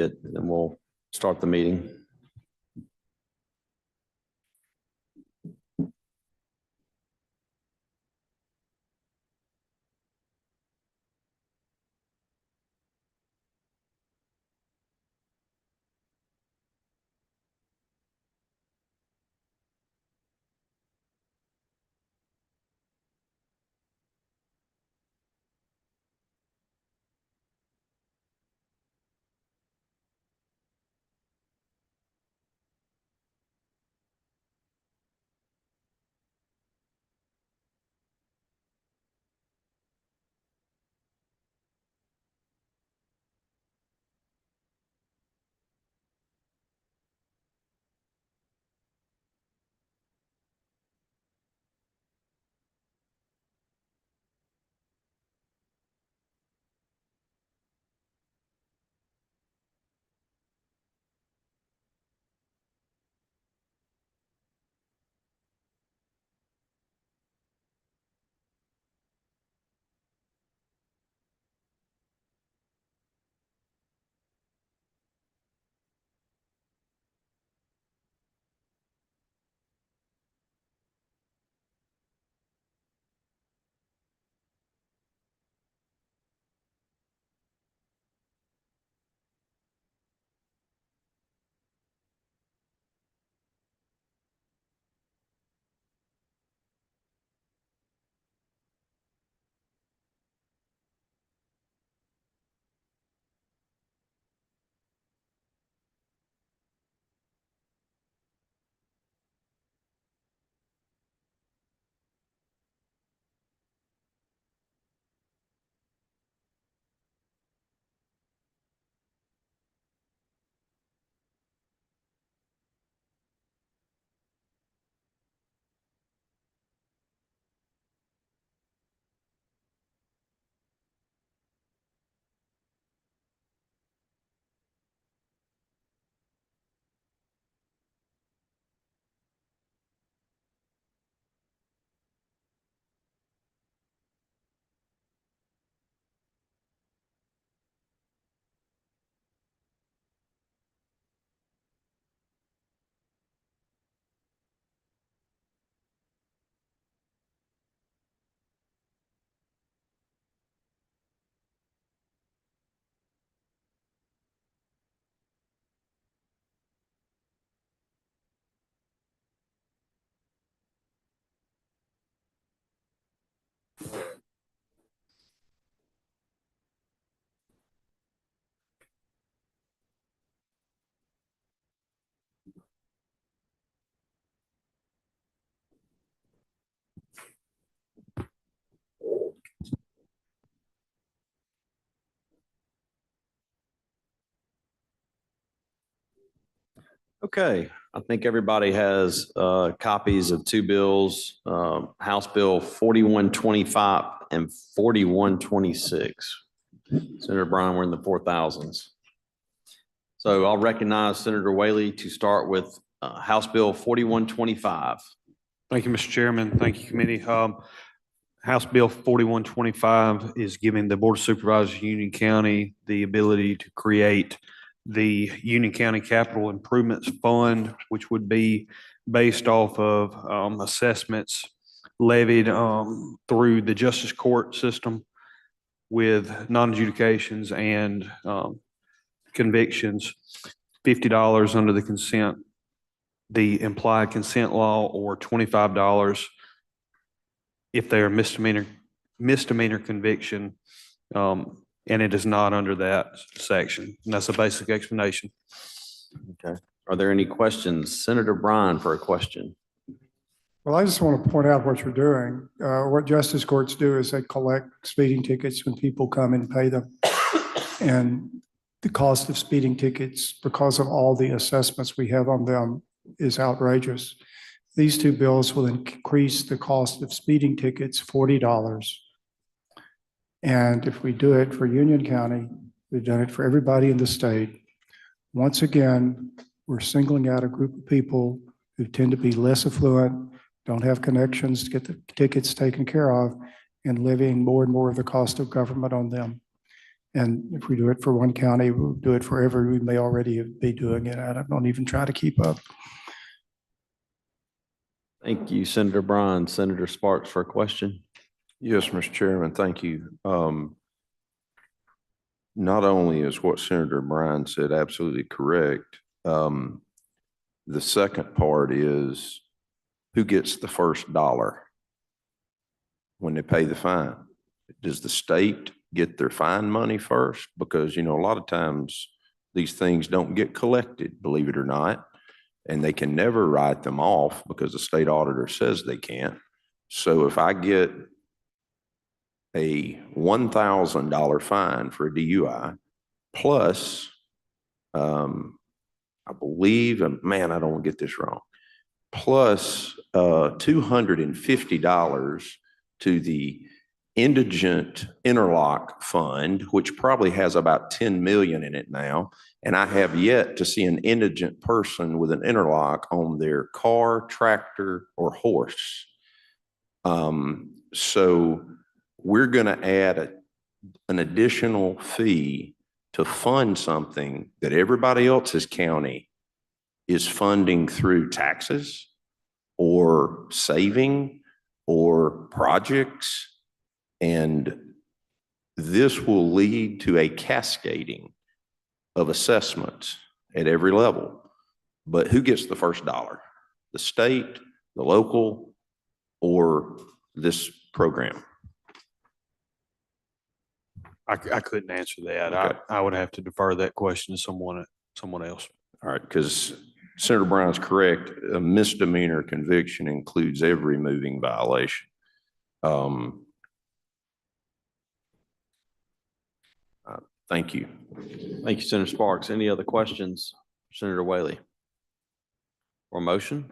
it, and then we'll start the meeting. Okay, I think everybody has copies of two bills, House Bill 4125 and 4126. Senator Bryan, we're in the 4000s. So I'll recognize Senator Whaley to start with House Bill 4125. Thank you, Mr. Chairman. Thank you, committee. House Bill 4125 is giving the Board of Supervisors of Union County the ability to create the Union County Capital Improvements Fund, which would be based off of assessments levied through the justice court system with non-adjudications and convictions, $50 under the implied consent law, or $25 if they are misdemeanor conviction, and it is not under that section. And that's a basic explanation. Okay. Are there any questions? Senator Bryan for a question. Well, I just want to point out what you're doing. What justice courts do is they collect speeding tickets when people come and pay them. And the cost of speeding tickets, because of all the assessments we have on them, is outrageous. These two bills will increase the cost of speeding tickets $40. And if we do it for Union County, we've done it for everybody in the state. Once again, we're singling out a group of people who tend to be less affluent, don't have connections to get the tickets taken care of, and levying more and more of the cost of government on them. And if we do it for one county, we'll do it for every, we may already be doing it. I don't even try to keep up. Thank you, Senator Bryan. Senator Sparks for a question. Yes, Mr. Chairman, thank you. Not only is what Senator Bryan said absolutely correct, the second part is who gets the first dollar when they pay the fine? Does the state get their fine money first? Because, you know, a lot of times these things don't get collected, believe it or not, and they can never write them off because the state auditor says they can't. So if I get a $1,000 fine for a DUI plus, I believe, man, I don't want to get this wrong, plus $250 to the Indigent Interlock Fund, which probably has about 10 million in it now. And I have yet to see an indigent person with an interlock on their car, tractor, or horse. So we're going to add an additional fee to fund something that everybody else's county is funding through taxes or saving or projects. And this will lead to a cascading of assessments at every level. But who gets the first dollar? The state, the local, or this program? I couldn't answer that. Okay. I would have to defer that question to someone else. All right, because Senator Brown's correct. A misdemeanor conviction includes every moving violation. Thank you. Thank you, Senator Sparks. Any other questions, Senator Whaley? Or motion?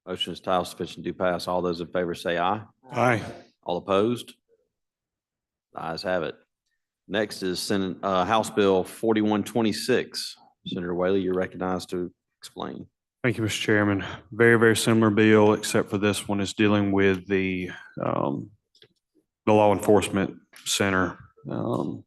Motion is title sufficient to pass. All those in favor say aye. Aye. All opposed? The ayes have it. Next is Senate, House Bill 4126. Senator Whaley, you're recognized to explain. Thank you, Mr. Chairman. Very, very similar bill, except for this one is dealing with the law enforcement center. $15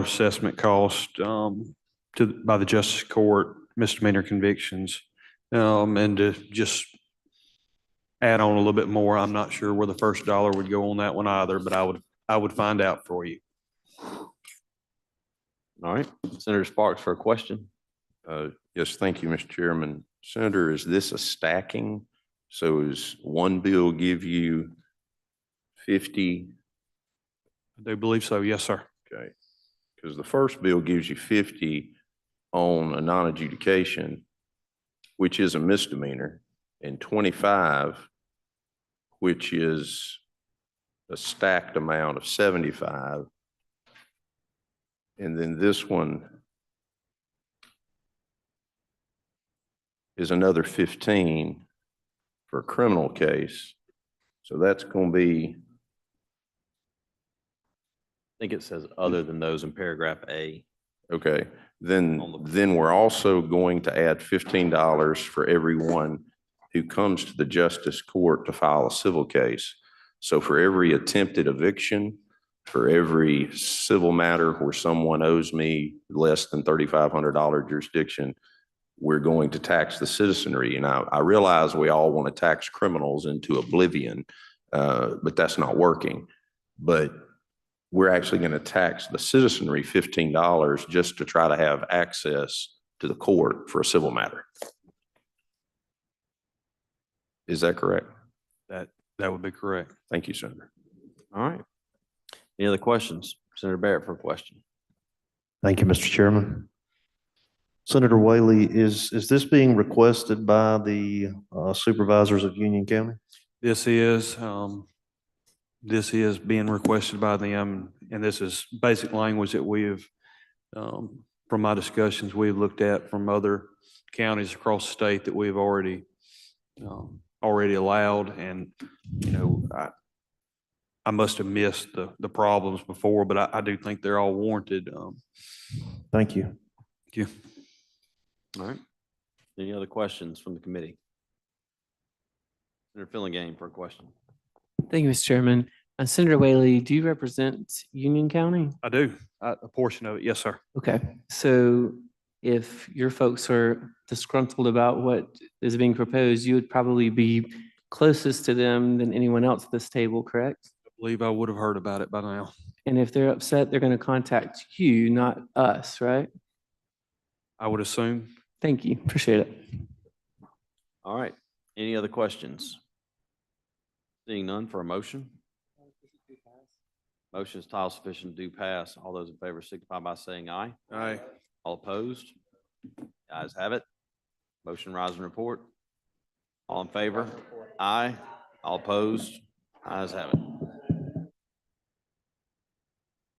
assessment cost by the Justice Court, misdemeanor convictions. And to just add on a little bit more, I'm not sure where the first dollar would go on that one either, but I would find out for you. All right, Senator Sparks for a question. Yes, thank you, Mr. Chairman. Senator, is this a stacking? So is one bill give you 50? I do believe so. Yes, sir. Okay, because the first bill gives you 50 on a non-adjudication, which is a misdemeanor, and 25, which is a stacked amount of 75. And then this one is another 15 for a criminal case. So that's going to be, I think it says other than those in paragraph A. okay, then we're also going to add $15 for everyone who comes to the Justice Court to file a civil case. So for every attempted eviction, for every civil matter where someone owes me less than $3,500 jurisdiction, we're going to tax the citizenry. And I realize we all want to tax criminals into oblivion, but that's not working. But we're actually going to tax the citizenry $15 just to try to have access to the court for a civil matter. Is that correct? That would be correct. Thank you, Senator. All right. Any other questions? Senator Barrett for a question. Thank you, Mr. Chairman. Senator Whaley, is this being requested by the supervisors of Union County? This is being requested by them, and this is basic language that we have, from my discussions, we've looked at from other counties across the state that we've already allowed. And, you know, I must have missed the problems before, but I do think they're all warranted. Thank you. Thank you. All right. Any other questions from the committee? Senator Fillingham for a question. Thank you, Mr. Chairman. Senator Whaley, do you represent Union County? I do, a portion of it, yes, sir. Okay, so if your folks are disgruntled about what is being proposed, you would probably be closest to them than anyone else at this table, correct? I believe I would have heard about it by now. And if they're upset, they're going to contact you, not us, right? I would assume. Thank you. Appreciate it. All right. Any other questions? Seeing none for a motion? Motion is title sufficient to do pass. All those in favor signify by saying aye. Aye. All opposed? Ayes have it. Motion rise and report. All in favor? Aye. All opposed? Ayes have it.